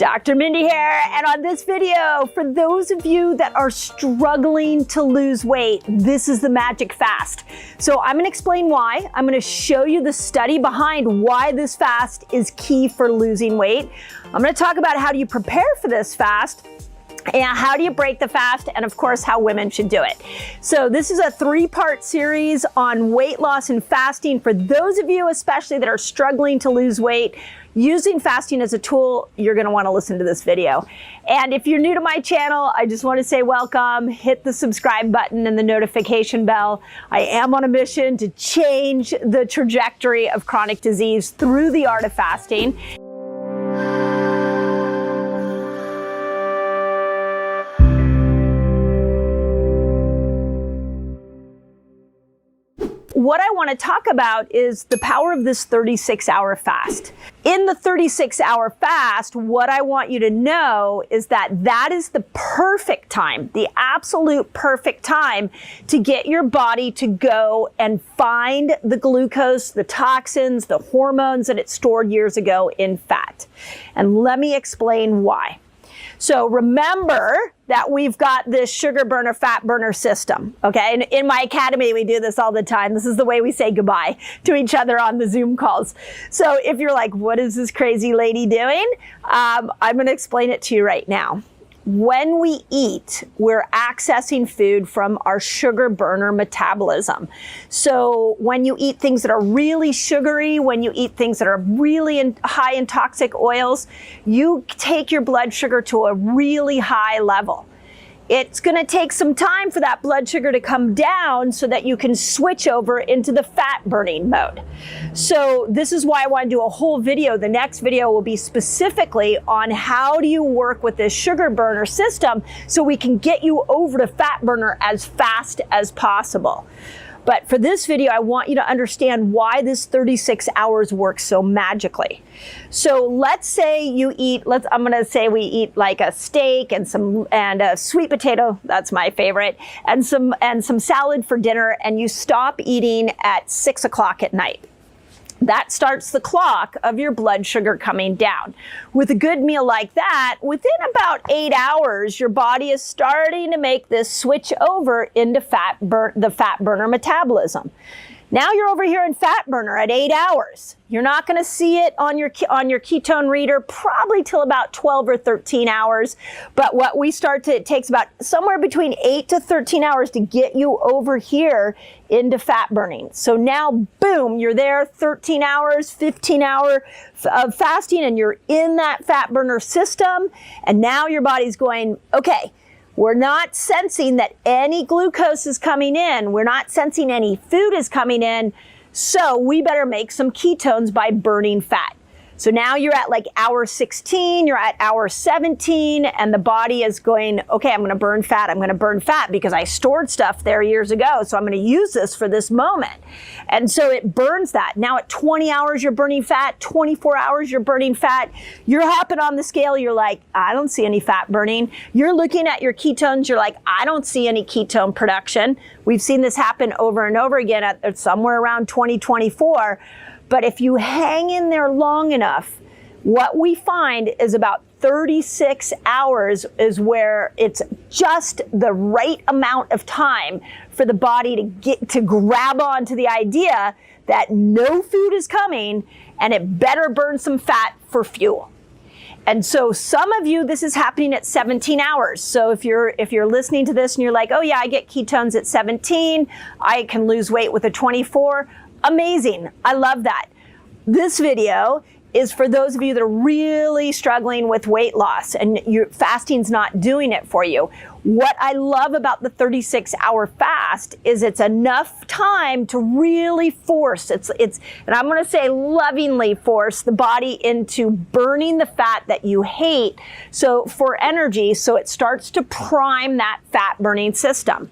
Dr. Mindy here, and on this video, for those of you that are struggling to lose weight, this is the magic fast. So I'm going to explain why. I'm going to show you the study behind why this fast is key for losing weight. I'm going to talk about how do you prepare for this fast, and how do you break the fast, and of course how women should do it. So this is a 3-part series on weight loss and fasting for those of you especially that are struggling to lose weight. Using fasting as a tool, you're going to want to listen to this video. And if you're new to my channel, I just want to say welcome. Hit the subscribe button and the notification bell. I am on a mission to change the trajectory of chronic disease through the art of fasting. What I want to talk about is the power of this 36-hour fast. In the 36-hour fast, what I want you to know is that that is the perfect time, the absolute perfect time to get your body to go and find the glucose, the toxins, the hormones that it stored years ago in fat. And let me explain why. So remember that we've got this sugar burner, fat burner system, okay? And in my academy, we do this all the time. This is the way we say goodbye to each other on the Zoom calls. So if you're like, what is this crazy lady doing? I'm gonna explain it to you right now. When we eat, we're accessing food from our sugar burner metabolism. So when you eat things that are really sugary, when you eat things that are really high in toxic oils, you take your blood sugar to a really high level. It's going to take some time for that blood sugar to come down so that you can switch over into the fat burning mode. So this is why I want to do a whole video. The next video will be specifically on how do you work with this sugar burner system so we can get you over to fat burner as fast as possible. But for this video, I want you to understand why this 36 hours works so magically. So let's say you eat, I'm gonna say we eat like a steak and a sweet potato, that's my favorite, and some salad for dinner, and you stop eating at 6 o'clock at night. That starts the clock of your blood sugar coming down. With a good meal like that, within about 8 hours, your body is starting to make this switch over into the fat burner metabolism. Now you're over here in fat burner at 8 hours. You're not going to see it on your ketone reader probably till about 12 or 13 hours. But what we start to, it takes about somewhere between 8 to 13 hours to get you over here into fat burning. So now, boom, you're there 13 hours, 15 hours of fasting, and you're in that fat burner system. And now your body's going, okay, we're not sensing that any glucose is coming in. We're not sensing any food is coming in. So we better make some ketones by burning fat. So now you're at like hour 16, you're at hour 17, and the body is going, okay, I'm gonna burn fat. I'm gonna burn fat because I stored stuff there years ago. So I'm gonna use this for this moment. And so it burns that. Now at 20 hours, you're burning fat, 24 hours, you're burning fat. You're hopping on the scale, you're like, I don't see any fat burning. You're looking at your ketones, you're like, I don't see any ketone production. We've seen this happen over and over again at somewhere around 2024. But if you hang in there long enough, what we find is about 36 hours is where it's just the right amount of time for the body to grab onto the idea that no food is coming and it better burn some fat for fuel. And so some of you, this is happening at 17 hours. So if you're listening to this and you're like, oh yeah, I get ketones at 17, I can lose weight with a 24. Amazing. I love that. This video is for those of you that are really struggling with weight loss and your fasting's not doing it for you. What I love about the 36-hour fast is it's enough time to really force, and I'm gonna say lovingly force the body into burning the fat that you hate so for energy, so it starts to prime that fat burning system.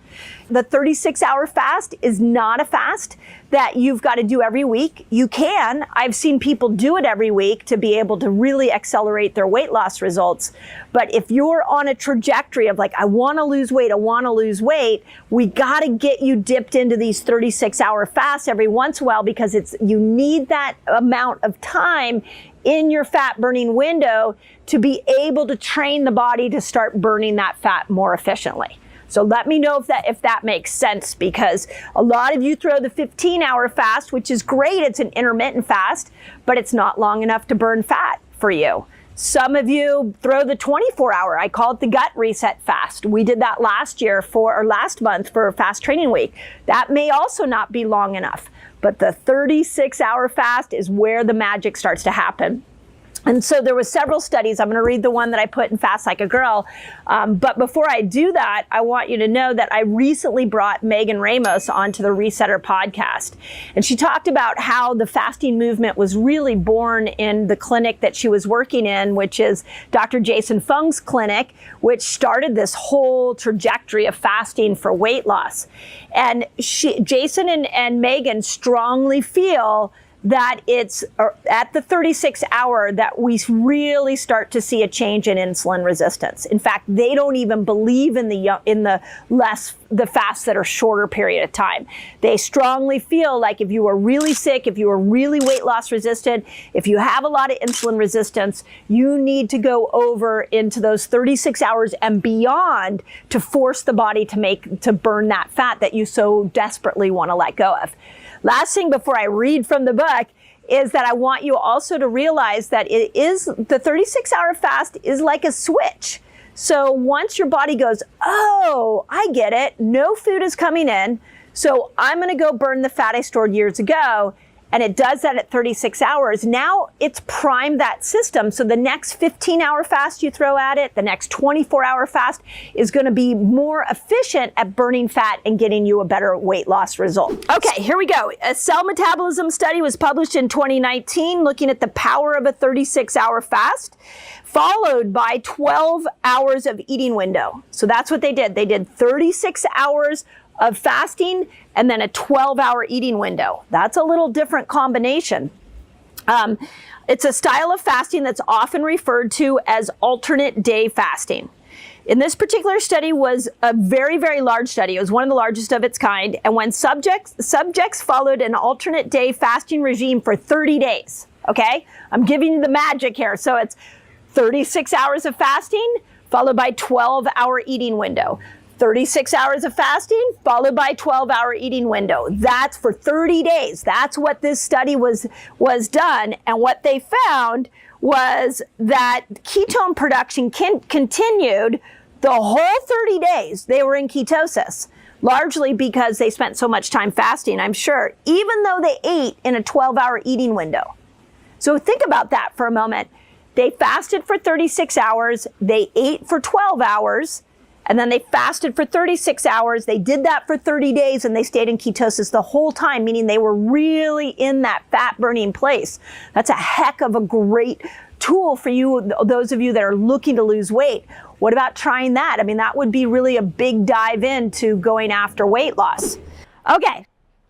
The 36-hour fast is not a fast that you've got to do every week. You can. I've seen people do it every week to be able to really accelerate their weight loss results. But if you're on a trajectory of like, I want to lose weight, we got to get you dipped into these 36-hour fasts every once in a while because you need that amount of time in your fat burning window to be able to train the body to start burning that fat more efficiently. So let me know if that makes sense, because a lot of you throw the 15-hour fast, which is great. It's an intermittent fast, but it's not long enough to burn fat for you. Some of you throw the 24-hour. I call it the gut reset fast. We did that last month for Fast Training Week. That may also not be long enough, but the 36-hour fast is where the magic starts to happen. And so there was several studies. I'm going to read the one that I put in Fast Like a Girl. But before I do that, I want you to know that I recently brought Megan Ramos onto the Resetter podcast. And she talked about how the fasting movement was really born in the clinic that she was working in, which is Dr. Jason Fung's clinic, which started this whole trajectory of fasting for weight loss. And Jason and Megan strongly feel that it's at the 36-hour that we really start to see a change in insulin resistance. In fact, they don't even believe in the fasts that are shorter period of time. They strongly feel like if you are really sick, if you are really weight loss resistant, if you have a lot of insulin resistance, you need to go over into those 36 hours and beyond to force the body to burn that fat that you so desperately want to let go of. Last thing before I read from the book is that I want you also to realize that the 36-hour fast is like a switch. So once your body goes, oh, I get it, no food is coming in, so I'm going to go burn the fat I stored years ago, and it does that at 36 hours. Now it's primed that system. So the next 15-hour fast you throw at it, the next 24-hour fast is going to be more efficient at burning fat and getting you a better weight loss result. Okay, here we go. A cell metabolism study was published in 2019 looking at the power of a 36-hour fast, followed by 12 hours of eating window. So that's what they did. They did 36 hours of fasting and then a 12-hour eating window. That's a little different combination. It's a style of fasting that's often referred to as alternate day fasting. In this particular study was a very, very large study. It was one of the largest of its kind. And when subjects followed an alternate day fasting regime for 30 days, okay? I'm giving you the magic here. So it's 36 hours of fasting followed by 12-hour eating window. 36 hours of fasting followed by 12-hour eating window. That's for 30 days. That's what this study was done. And what they found was that ketone production continued the whole 30 days. They were in ketosis, largely because they spent so much time fasting, I'm sure, even though they ate in a 12-hour eating window. So think about that for a moment. They fasted for 36 hours. They ate for 12 hours. And then they fasted for 36 hours. They did that for 30 days and they stayed in ketosis the whole time, meaning they were really in that fat burning place. That's a heck of a great tool for you, those of you that are looking to lose weight. What about trying that? I mean, that would be really a big dive into going after weight loss. Okay,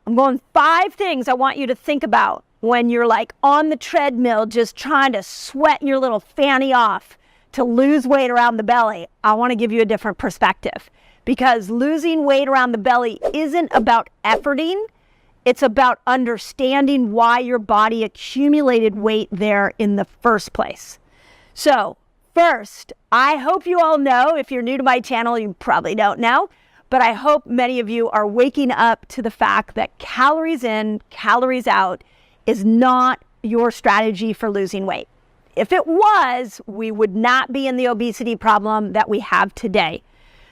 I'm going 5 things I want you to think about when you're like on the treadmill, just trying to sweat your little fanny off to lose weight around the belly. I want to give you a different perspective, because losing weight around the belly isn't about efforting. It's about understanding why your body accumulated weight there in the first place. So first, I hope you all know, if you're new to my channel, you probably don't know, but I hope many of you are waking up to the fact that calories in, calories out is not your strategy for losing weight. If it was, we would not be in the obesity problem that we have today.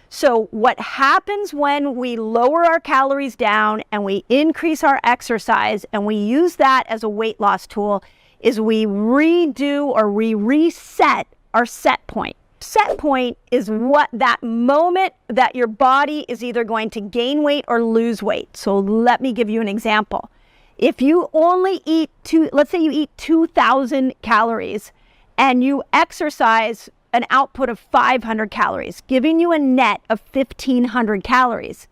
So what happens when we lower our calories down and we increase our exercise and we use that as a weight loss tool is we redo or we reset our set point. Set point is what that moment that your body is either going to gain weight or lose weight. So let me give you an example. If you only eat let's say you eat 2,000 calories and you exercise an output of 500 calories, giving you a net of 1,500 calories,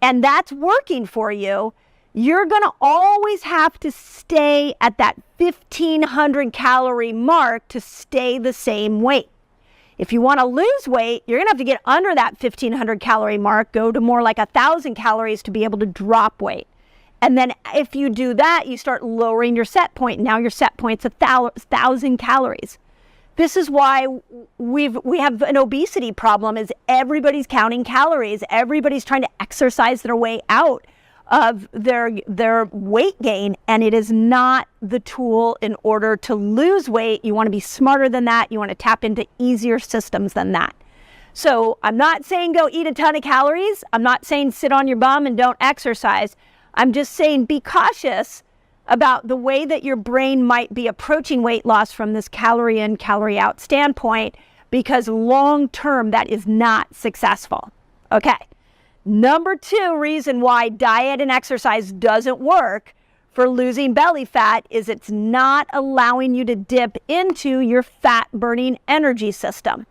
and that's working for you, you're going to always have to stay at that 1,500 calorie mark to stay the same weight. If you want to lose weight, you're going to have to get under that 1,500 calorie mark, go to more like 1,000 calories to be able to drop weight. And then if you do that, you start lowering your set point. Now your set point's 1,000 calories. This is why we have an obesity problem, is everybody's counting calories. Everybody's trying to exercise their way out of their weight gain, and it is not the tool in order to lose weight. You want to be smarter than that. You want to tap into easier systems than that. So I'm not saying go eat a ton of calories. I'm not saying sit on your bum and don't exercise. I'm just saying be cautious about the way that your brain might be approaching weight loss from this calorie in, calorie out standpoint, because long term that is not successful. Okay. Number 2 reason why diet and exercise doesn't work for losing belly fat is it's not allowing you to dip into your fat burning energy system.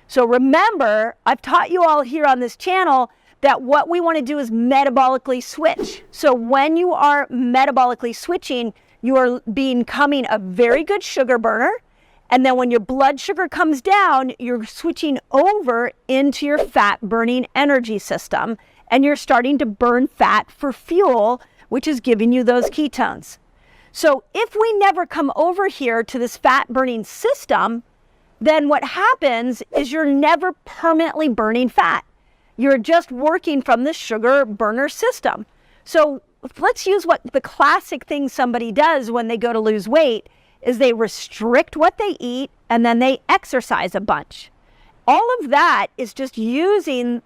So remember, I've taught you all here on this channel that what we want to do is metabolically switch. So when you are metabolically switching, you are becoming a very good sugar burner. And then when your blood sugar comes down, you're switching over into your fat burning energy system, and you're starting to burn fat for fuel, which is giving you those ketones. So if we never come over here to this fat burning system, then what happens is you're never permanently burning fat. You're just working from the sugar burner system. So let's use what the classic thing somebody does when they go to lose weight is they restrict what they eat and then they exercise a bunch. All of that is just trying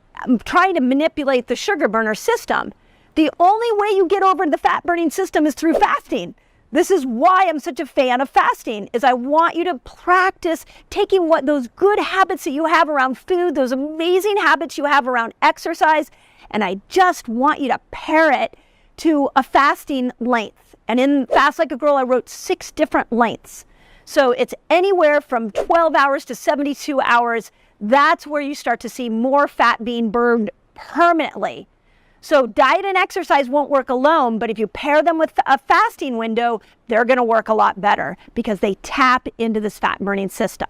to manipulate the sugar burner system. The only way you get over the fat burning system is through fasting. This is why I'm such a fan of fasting, is I want you to practice taking those good habits that you have around food, those amazing habits you have around exercise, and I just want you to pair it to a fasting length. And in Fast Like a Girl, I wrote 6 different lengths. So it's anywhere from 12 hours to 72 hours. That's where you start to see more fat being burned permanently. So diet and exercise won't work alone, but if you pair them with a fasting window, they're going to work a lot better because they tap into this fat burning system.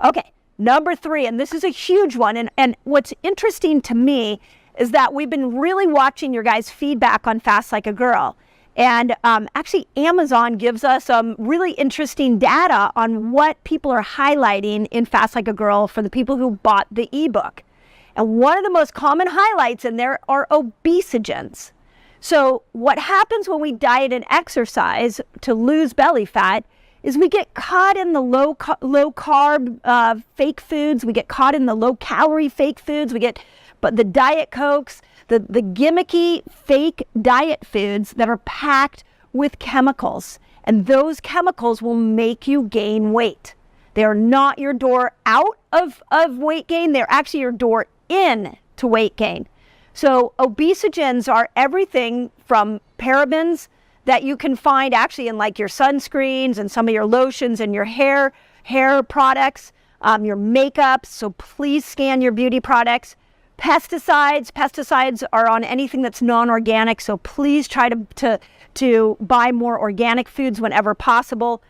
Okay, number 3, and this is a huge one. And what's interesting to me is that we've been really watching your guys' feedback on Fast Like a Girl. And actually, Amazon gives us some really interesting data on what people are highlighting in Fast Like a Girl for the people who bought the ebook. And one of the most common highlights in there are obesogens. So what happens when we diet and exercise to lose belly fat is we get caught in the low carb fake foods. We get caught in the low calorie fake foods. But the Diet Cokes, the gimmicky fake diet foods that are packed with chemicals. And those chemicals will make you gain weight. They are not your door out of weight gain. They're actually your door in to weight gain. So obesogens are everything from parabens that you can find actually in like your sunscreens and some of your lotions and your hair products, your makeup. So please scan your beauty products. Pesticides are on anything that's non-organic. So please try to buy more organic foods whenever possible.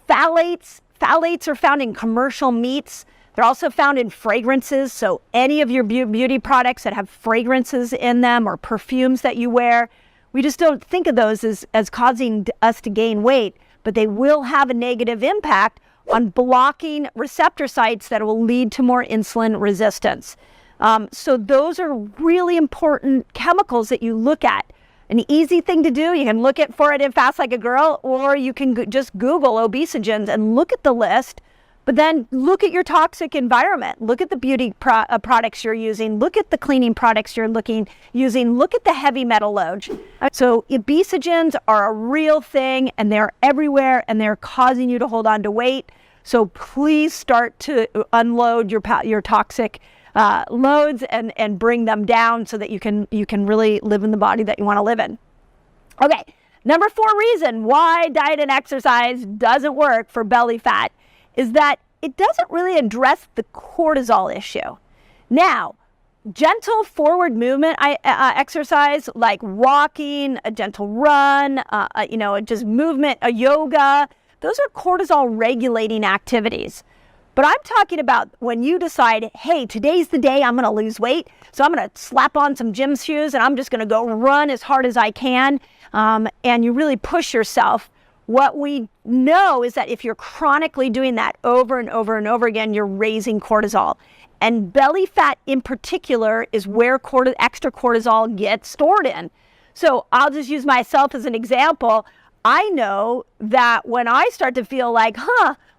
Phthalates are found in commercial meats. They're also found in fragrances. So any of your beauty products that have fragrances in them or perfumes that you wear, we just don't think of those as causing us to gain weight, but they will have a negative impact on blocking receptor sites that will lead to more insulin resistance. So those are really important chemicals that you look at. An easy thing to do, you can look for it in Fast Like a Girl, or you can just Google obesogens and look at the list, but then look at your toxic environment. Look at the beauty products you're using. Look at the cleaning products you're using. Look at the heavy metal load. So obesogens are a real thing, and they're everywhere, and they're causing you to hold on to weight. So please start to unload your toxic loads and bring them down so that you can really live in the body that you want to live in. Okay, number 4 reason why diet and exercise doesn't work for belly fat is that it doesn't really address the cortisol issue. Now, gentle forward movement exercise like walking, a gentle run, just movement, a yoga, those are cortisol regulating activities. But I'm talking about when you decide, hey, today's the day I'm going to lose weight, so I'm going to slap on some gym shoes and I'm just going to go run as hard as I can, and you really push yourself. What we know is that if you're chronically doing that over and over and over again, you're raising cortisol. And belly fat in particular is where extra cortisol gets stored in. So I'll just use myself as an example. I know that when I start to feel like,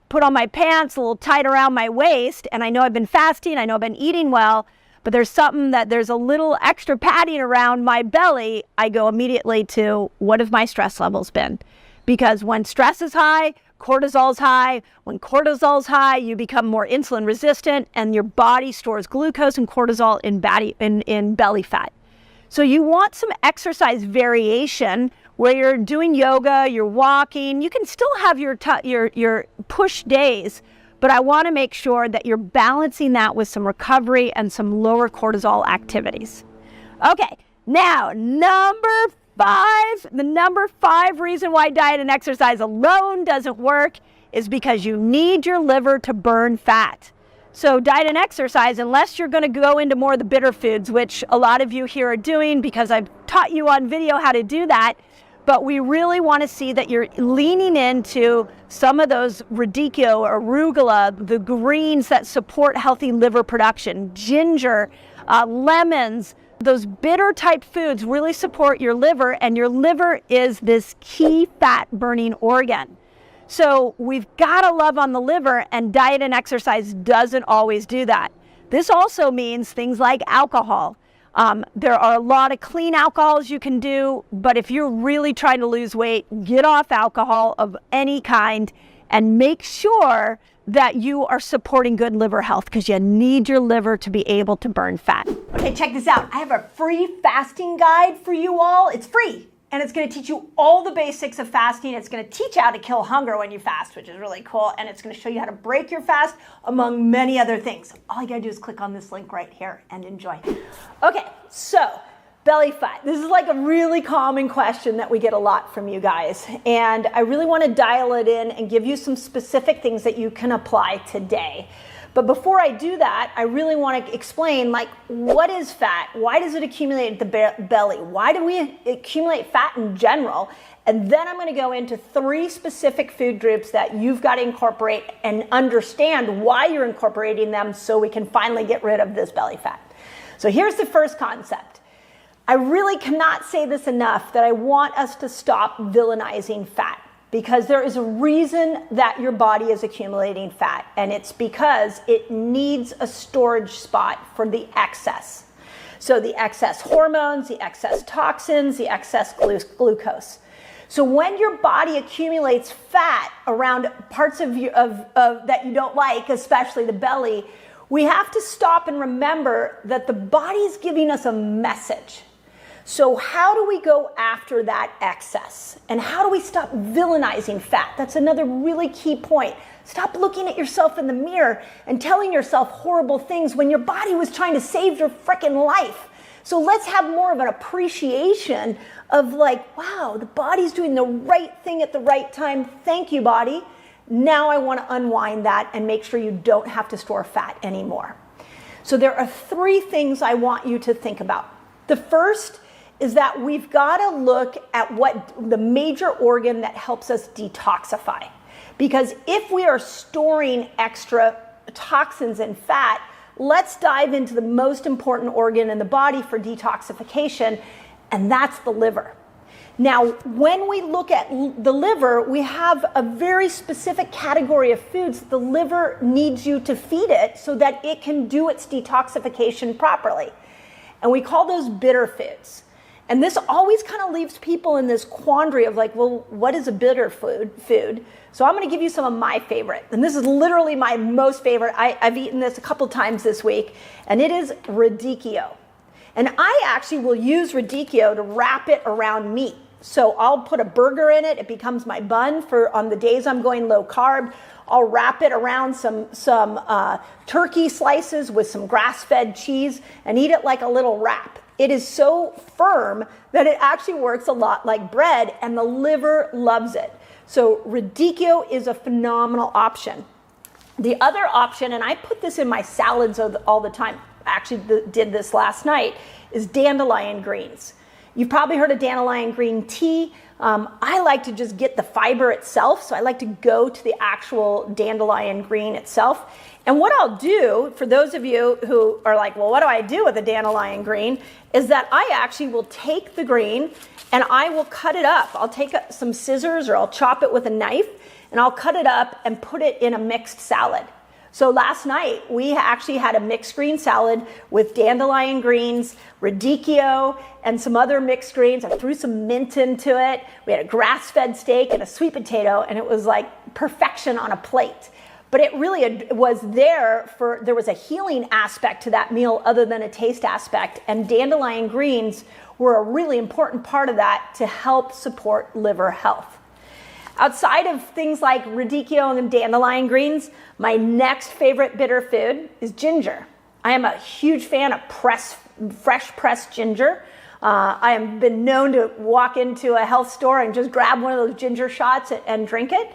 put on my pants a little tight around my waist, and I know I've been fasting, I know I've been eating well, but there's a little extra padding around my belly, I go immediately to, what have my stress levels been? Because when stress is high, cortisol's high. When cortisol's high, you become more insulin resistant, and your body stores glucose and cortisol in belly fat. So you want some exercise variation where you're doing yoga, you're walking. You can still have your push days, but I want to make sure that you're balancing that with some recovery and some lower cortisol activities. Okay, now the number 5 reason why diet and exercise alone doesn't work is because you need your liver to burn fat. So diet and exercise, unless you're going to go into more of the bitter foods, which a lot of you here are doing because I've taught you on video how to do that, but we really want to see that you're leaning into some of those radicchio or arugula, the greens that support healthy liver production, ginger, lemons. Those bitter type foods really support your liver, and your liver is this key fat burning organ. So we've got to love on the liver, and diet and exercise doesn't always do that. This also means things like alcohol. There are a lot of clean alcohols you can do, but if you're really trying to lose weight, get off alcohol of any kind and make sure that you are supporting good liver health, because you need your liver to be able to burn fat. Okay, check this out. I have a free fasting guide for you all. It's free, and it's going to teach you all the basics of fasting. It's going to teach you how to kill hunger when you fast, which is really cool, and it's going to show you how to break your fast, among many other things. All you got to do is click on this link right here and enjoy. Okay, so belly fat. This is like a really common question that we get a lot from you guys, and I really want to dial it in and give you some specific things that you can apply today. But before I do that, I really want to explain, like, what is fat? Why does it accumulate at the belly? Why do we accumulate fat in general? And then I'm going to go into 3 specific food groups that you've got to incorporate and understand why you're incorporating them so we can finally get rid of this belly fat. So here's the first concept. I really cannot say this enough that I want us to stop villainizing fat, because there is a reason that your body is accumulating fat, and it's because it needs a storage spot for the excess. So the excess hormones, the excess toxins, the excess glucose. So when your body accumulates fat around parts of that you don't like, especially the belly, we have to stop and remember that the body's giving us a message. So how do we go after that excess? And how do we stop villainizing fat? That's another really key point. Stop looking at yourself in the mirror and telling yourself horrible things when your body was trying to save your frickin' life. So let's have more of an appreciation of, like, wow, the body's doing the right thing at the right time. Thank you, body. Now I want to unwind that and make sure you don't have to store fat anymore. So there are 3 things I want you to think about. The first is that we've got to look at what the major organ that helps us detoxify. Because if we are storing extra toxins and fat, let's dive into the most important organ in the body for detoxification, and that's the liver. Now, when we look at the liver, we have a very specific category of foods the liver needs you to feed it so that it can do its detoxification properly. And we call those bitter foods. And this always kind of leaves people in this quandary of, like, well, what is a bitter food? So I'm going to give you some of my favorite. And this is literally my most favorite. I've eaten this a couple times this week, and it is radicchio. And I actually will use radicchio to wrap it around meat. So I'll put a burger in it. It becomes my bun for on the days I'm going low carb. I'll wrap it around some turkey slices with some grass-fed cheese and eat it like a little wrap. It is so firm that it actually works a lot like bread, and the liver loves it. So radicchio is a phenomenal option. The other option, and I put this in my salads all the time, I actually did this last night, is dandelion greens. You've probably heard of dandelion green tea. I like to just get the fiber itself, so I like to go to the actual dandelion green itself. And what I'll do, for those of you who are like, well, what do I do with a dandelion green, is that I actually will take the green and I will cut it up. I'll take some scissors or I'll chop it with a knife and I'll cut it up and put it in a mixed salad. So last night, we actually had a mixed green salad with dandelion greens, radicchio, and some other mixed greens. I threw some mint into it. We had a grass-fed steak and a sweet potato, and it was like perfection on a plate. But it really was there was a healing aspect to that meal other than a taste aspect, and dandelion greens were a really important part of that to help support liver health. Outside of things like radicchio and dandelion greens, my next favorite bitter food is ginger. I am a huge fan of fresh pressed ginger. I have been known to walk into a health store and just grab one of those ginger shots and drink it.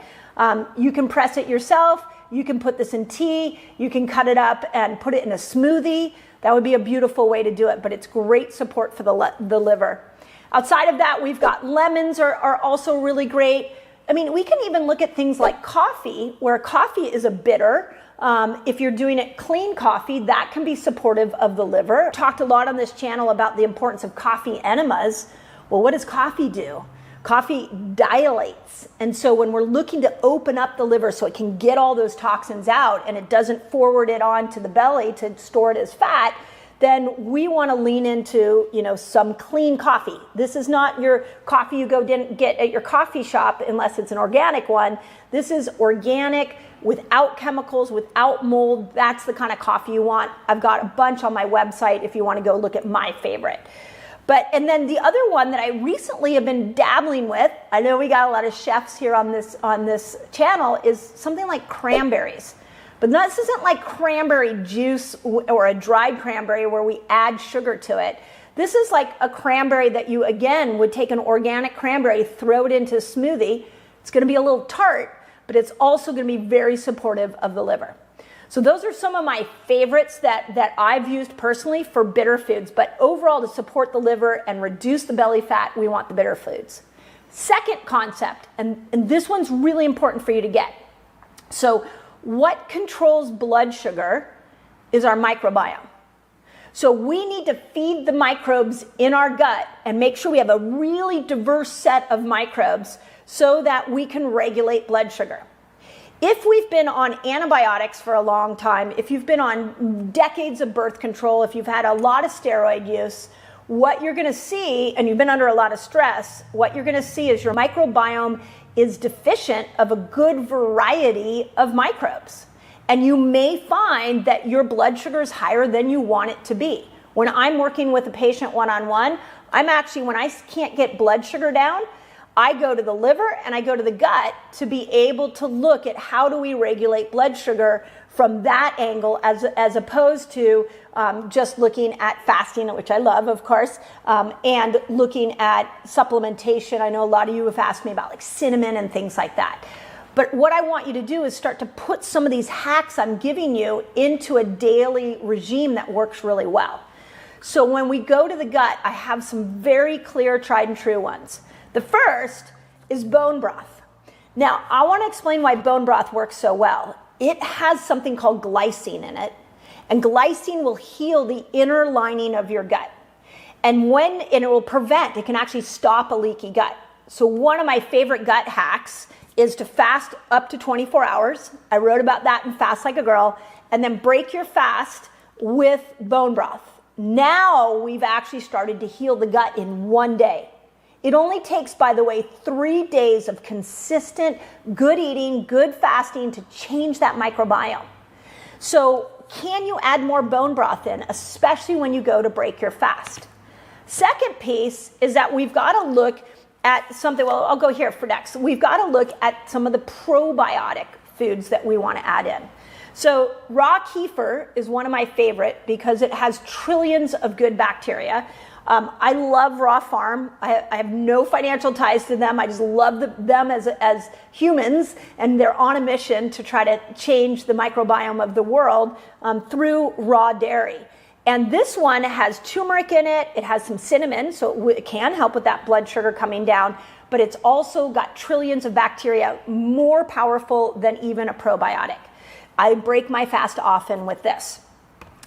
You can press it yourself. You can put this in tea. You can cut it up and put it in a smoothie. That would be a beautiful way to do it, but it's great support for the liver. Outside of that, we've got lemons are also really great. I mean, we can even look at things like coffee, where coffee is a bitter. If you're doing it clean coffee, that can be supportive of the liver. Talked a lot on this channel about the importance of coffee enemas. Well, what does coffee do? Coffee dilates. And so when we're looking to open up the liver so it can get all those toxins out and it doesn't forward it onto the belly to store it as fat, then we want to lean into, some clean coffee. This is not your coffee you go get at your coffee shop unless it's an organic one. This is organic, without chemicals, without mold. That's the kind of coffee you want. I've got a bunch on my website if you want to go look at my favorite. And then the other one that I recently have been dabbling with, I know we got a lot of chefs here on this channel, is something like cranberries. But this isn't like cranberry juice or a dried cranberry where we add sugar to it. This is like a cranberry that you, again, would take an organic cranberry, throw it into a smoothie. It's going to be a little tart, but it's also going to be very supportive of the liver. So those are some of my favorites that I've used personally for bitter foods. But overall, to support the liver and reduce the belly fat, we want the bitter foods. Second concept, and this one's really important for you to get. So what controls blood sugar is our microbiome. So we need to feed the microbes in our gut and make sure we have a really diverse set of microbes so that we can regulate blood sugar. If we've been on antibiotics for a long time, if you've been on decades of birth control, if you've had a lot of steroid use, what you're going to see, and you've been under a lot of stress, what you're going to see is your microbiome is deficient of a good variety of microbes. And you may find that your blood sugar is higher than you want it to be. When I'm working with a patient one-on-one, when I can't get blood sugar down, I go to the liver and I go to the gut to be able to look at how do we regulate blood sugar from that angle as opposed to just looking at fasting, which I love, of course, and looking at supplementation. I know a lot of you have asked me about like cinnamon and things like that. But what I want you to do is start to put some of these hacks I'm giving you into a daily regime that works really well. So when we go to the gut, I have some very clear, tried and true ones. The first is bone broth. Now, I want to explain why bone broth works so well. It has something called glycine in it, and glycine will heal the inner lining of your gut. And it will prevent, it can actually stop a leaky gut. So one of my favorite gut hacks is to fast up to 24 hours. I wrote about that in Fast Like a Girl, and then break your fast with bone broth. Now we've actually started to heal the gut in one day. It only takes, by the way, 3 days of consistent, good eating, good fasting to change that microbiome. So can you add more bone broth in, especially when you go to break your fast? Second piece is that we've got to look at something, well, I'll go here for next. We've got to look at some of the probiotic foods that we want to add in. So raw kefir is one of my favorite because it has trillions of good bacteria. I love Raw Farm. I have no financial ties to them. I just love them as humans, and they're on a mission to try to change the microbiome of the world through raw dairy. And this one has turmeric in it. It has some cinnamon, so it can help with that blood sugar coming down. But it's also got trillions of bacteria, more powerful than even a probiotic. I break my fast often with this.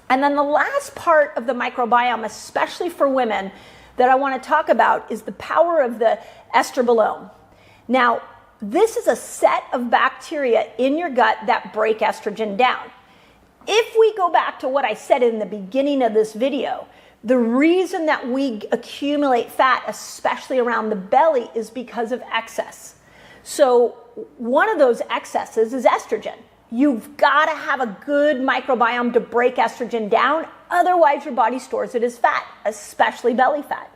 And then the last part of the microbiome, especially for women, that I want to talk about is the power of the estrobiome. Now, this is a set of bacteria in your gut that break estrogen down. If we go back to what I said in the beginning of this video, the reason that we accumulate fat, especially around the belly, is because of excess. So one of those excesses is estrogen. You've got to have a good microbiome to break estrogen down. Otherwise, your body stores it as fat, especially belly fat.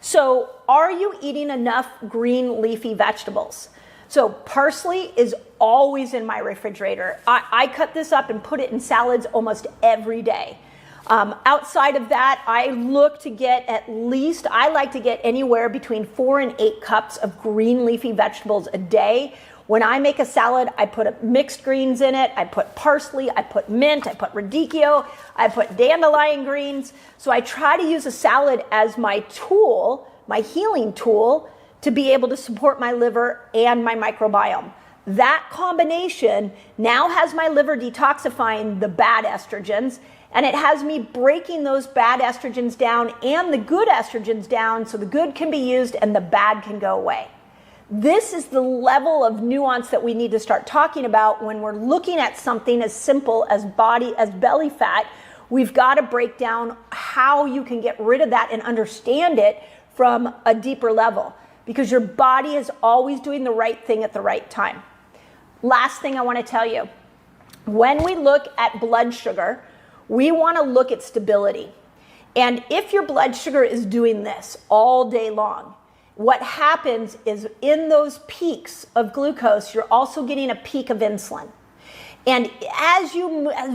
So are you eating enough green leafy vegetables? So parsley is always in my refrigerator. I cut this up and put it in salads almost every day. Outside of that, I look to get I like to get anywhere between 4 and 8 cups of green leafy vegetables a day. When I make a salad, I put mixed greens in it. I put parsley, I put mint, I put radicchio, I put dandelion greens. So I try to use a salad as my tool, my healing tool, to be able to support my liver and my microbiome. That combination now has my liver detoxifying the bad estrogens, and it has me breaking those bad estrogens down and the good estrogens down so the good can be used and the bad can go away. This is the level of nuance that we need to start talking about when we're looking at something as simple as belly fat. We've got to break down how you can get rid of that and understand it from a deeper level, because your body is always doing the right thing at the right time. Last thing I want to tell you, when we look at blood sugar, we want to look at stability. And if your blood sugar is doing this all day long, what happens is in those peaks of glucose, you're also getting a peak of insulin. And as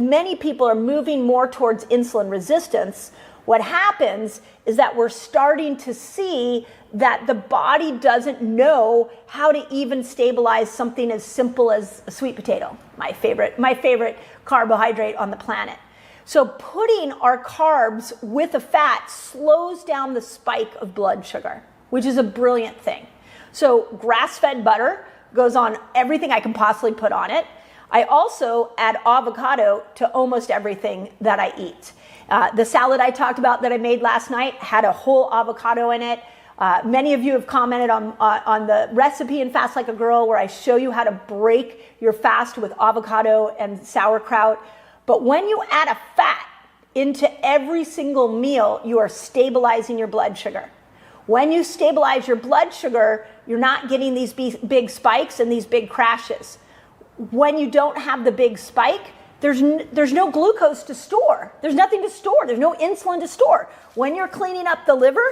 many people are moving more towards insulin resistance, what happens is that we're starting to see that the body doesn't know how to even stabilize something as simple as a sweet potato, my favorite carbohydrate on the planet. So putting our carbs with a fat slows down the spike of blood sugar, which is a brilliant thing. So grass-fed butter goes on everything I can possibly put on it. I also add avocado to almost everything that I eat. The salad I talked about that I made last night had a whole avocado in it. Many of you have commented on the recipe in Fast Like a Girl, where I show you how to break your fast with avocado and sauerkraut. But when you add a fat into every single meal, you are stabilizing your blood sugar. When you stabilize your blood sugar, you're not getting these big spikes and these big crashes. When you don't have the big spike, there's no glucose to store. There's nothing to store. There's no insulin to store. When you're cleaning up the liver,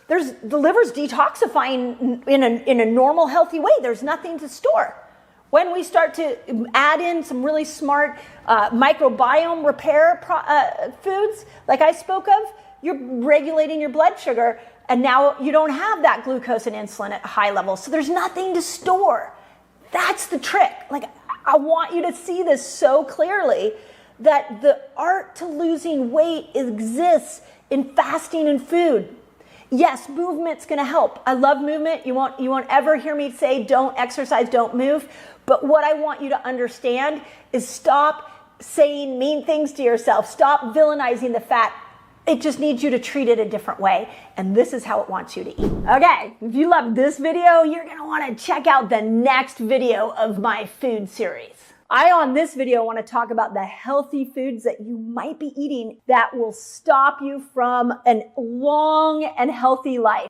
the liver's detoxifying in a normal, healthy way. There's nothing to store. When we start to add in some really smart microbiome repair foods, like I spoke of, you're regulating your blood sugar, and now you don't have that glucose and insulin at high levels. So there's nothing to store. That's the trick. Like, I want you to see this so clearly, that the art to losing weight exists in fasting and food. Yes, movement's going to help. I love movement. You won't ever hear me say don't exercise, don't move. But what I want you to understand is stop saying mean things to yourself. Stop villainizing the fat. It just needs you to treat it a different way. And this is how it wants you to eat. Okay, if you love this video, you're going to want to check out the next video of my food series. On this video, want to talk about the healthy foods that you might be eating that will stop you from a long and healthy life.